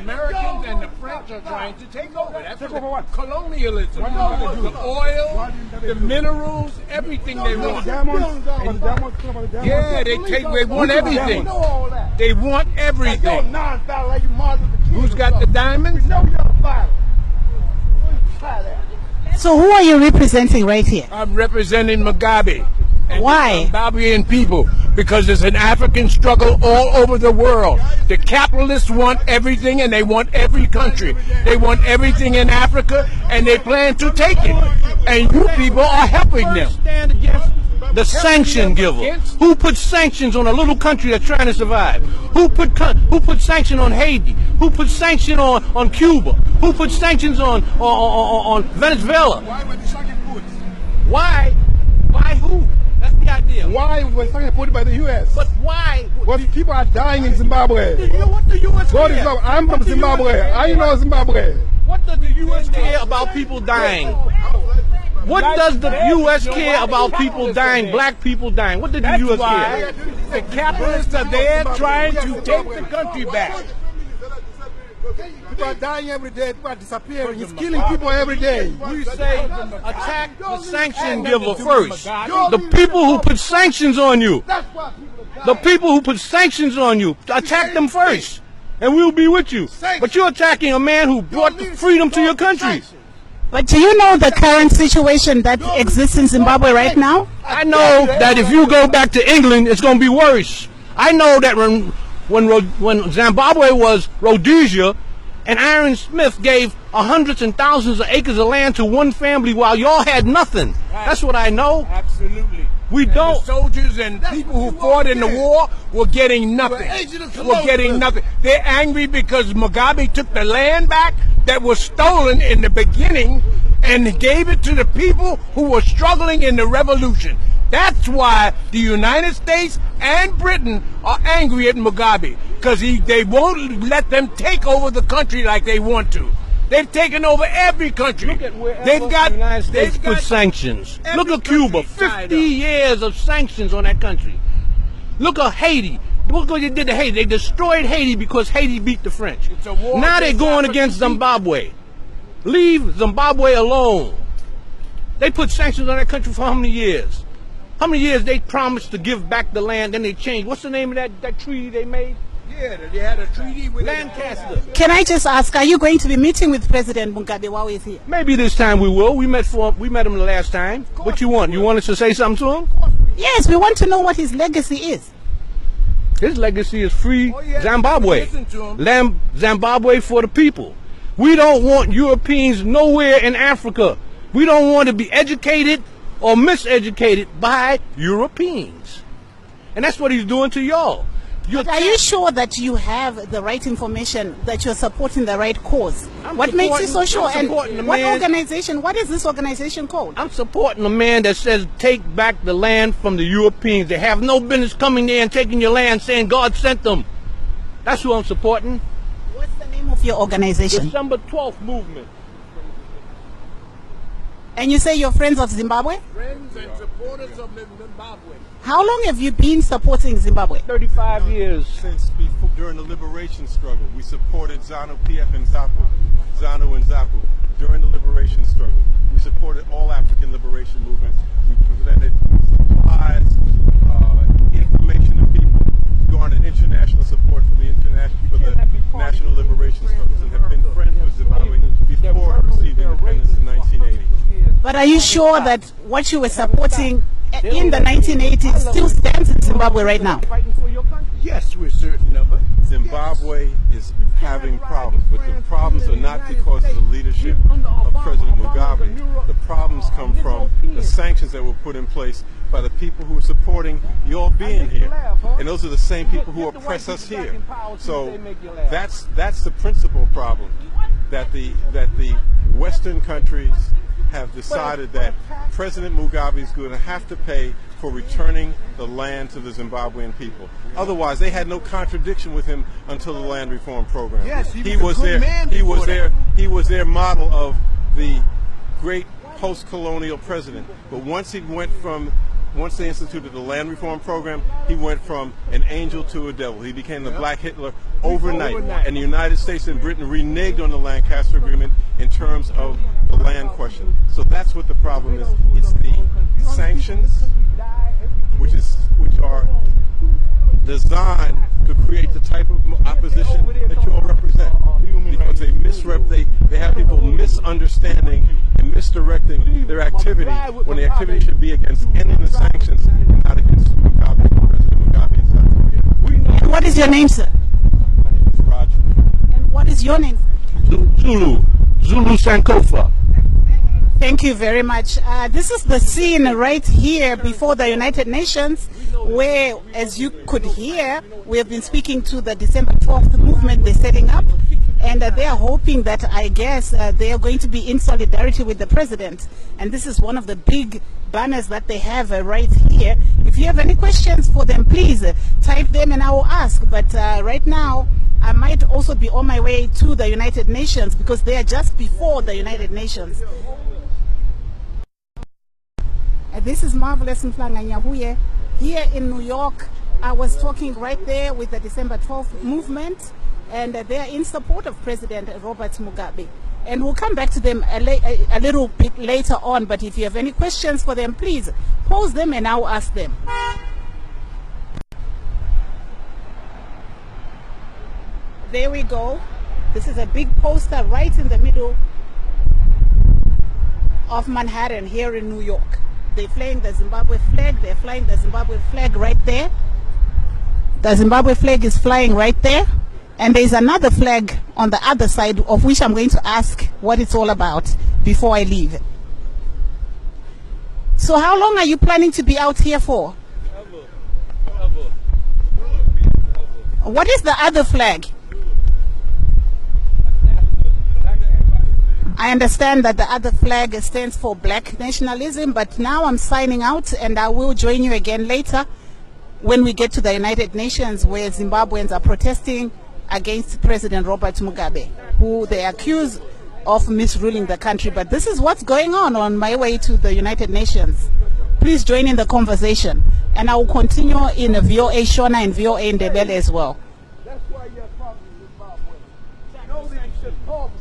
Americans and the French are trying to take over. That's what? Colonialism. The oil, the minerals, everything they want. Yeah, they want everything. They want everything. Who's got the diamonds? So who are you representing right here? I'm representing Mugabe. And why? Zimbabwean people, because it's an African struggle all over the world. The capitalists want everything, and they want every country. They want everything in Africa, and they plan to take it. And you people are helping them. Stand against the sanction giver. Who put sanctions on a little country that's trying to survive? Who put sanction on Haiti? Who put sanction on Cuba? Who put sanctions on Venezuela? Why were the sanctions put? Why? Why who? That's the idea. Why was sanctions put by the U.S.? But why? Well, people are dying in Zimbabwe. What the U.S. care? I'm from Zimbabwe. I know Zimbabwe. What does the U.S. care about people dying? What does the U.S. care about people dying, black people dying? What did the U.S. care? The capitalists are there trying to take the country back. People are dying every day. People are disappearing. He's killing people every day. We say attack the sanction giver first. The people who put sanctions on you. The people who put sanctions on you. Attack them first. And we'll be with you. But you're attacking a man who brought the freedom to your country. But do you know the current situation that exists in Zimbabwe right now? I know that if you go back to England, it's going to be worse. I know that when Zimbabwe was Rhodesia, and Aaron Smith gave hundreds and thousands of acres of land to one family while y'all had nothing. That's what I know. Absolutely. We don't. The soldiers and people who fought in the war were getting nothing. Were getting nothing. They're angry because Mugabe took the land back that was stolen in the beginning and gave it to the people who were struggling in the revolution. That's why the United States and Britain are angry at Mugabe, because they won't let them take over the country like they want to. They've taken over every country. Look at the United States put sanctions. Look at Cuba, 50 years of sanctions on that country. Look at Haiti. Look what they did to Haiti. They destroyed Haiti because Haiti beat the French. Now they're going against Zimbabwe. Leave Zimbabwe alone. They put sanctions on that country for how many years? How many years they promised to give back the land, then they changed. What's the name of that treaty they made? Yeah, they had a treaty with Lancaster. Can I just ask, are you going to be meeting with President Mugabe while he's here? Maybe this time we will. We met him the last time. What you want? You want us to say something to him? Yes, we want to know what his legacy is. His legacy is free Zimbabwe. Zimbabwe for the people. We don't want Europeans nowhere in Africa. We don't want to be educated or miseducated by Europeans. And that's what he's doing to y'all. But are you sure that you have the right information, that you're supporting the right cause? What makes you so sure? And what organization, what is this organization called? I'm supporting a man that says take back the land from the Europeans. They have no business coming there and taking your land, saying God sent them. That's who I'm supporting. What's the name of your organization? December 12th Movement. And you say you're friends of Zimbabwe? Friends and supporters of Zimbabwe. How long have you been supporting Zimbabwe? 35 years. Since during the liberation struggle, we supported Pfebve and ZANU and ZAPU. During the liberation struggle, we supported all African liberation movements. We presented supplies, information to people, garnered international support for the national liberation struggles, and have been friends with Zimbabwe before it received independence in 1980. But are you sure that what you were supporting in the 1980s still stands in Zimbabwe right now? Yes, we're certain of it. Zimbabwe is having problems, but the problems are not because of the leadership of President Mugabe. The problems come from the sanctions that were put in place by the people who are supporting your being here. And those are the same people who oppress us here. So that's the principal problem, that the Western countries have decided that President Mugabe is going to have to pay for returning the land to the Zimbabwean people. Otherwise, they had no contradiction with him until the land reform program. Yes, he was their model of the great post-colonial president. But once he went from once they instituted the land reform program, he went from an angel to a devil. He became the Black Hitler overnight. And the United States and Britain reneged on the Lancaster Agreement in terms of the land question. So that's what the problem is. It's the sanctions, which are designed to create the type of opposition that you all represent. Because they have people misunderstanding and misdirecting their activity when the activity should be against ending the sanctions and not against Mugabe, President Mugabe in South Korea. And what is your name, sir? My name is Roger. And what is your name? Zulu Sankofa. Thank you very much. This is the scene right here before the United Nations, where, as you could hear, we have been speaking to the December 12th movement they're setting up, and they are hoping that, I guess, they are going to be in solidarity with the president. And this is one of the big banners that they have right here. If you have any questions for them, please type them and I will ask. But right now, I might also be on my way to the United Nations because they are just before the United Nations. This is Marvelous Mflanganyahuye. Here in New York, I was talking right there with the December 12th movement, and they are in support of President Robert Mugabe. And we'll come back to them a little bit later on, but if you have any questions for them, please pose them and I'll ask them. There we go. This is a big poster right in the middle of Manhattan here in New York. They're flying the Zimbabwe flag. They're flying the Zimbabwe flag right there. The Zimbabwe flag is flying right there. And there's another flag on the other side, of which I'm going to ask what it's all about before I leave. So how long are you planning to be out here for? What is the other flag? I understand that the other flag stands for black nationalism, but now I'm signing out and I will join you again later when we get to the United Nations, where Zimbabweans are protesting against President Robert Mugabe, who they accuse of misruling the country. But this is what's going on my way to the United Nations. Please join in the conversation. And I will continue in VOA Shona and VOA Ndebele as well. That's why you're talking to Zimbabwe. No leadership talks.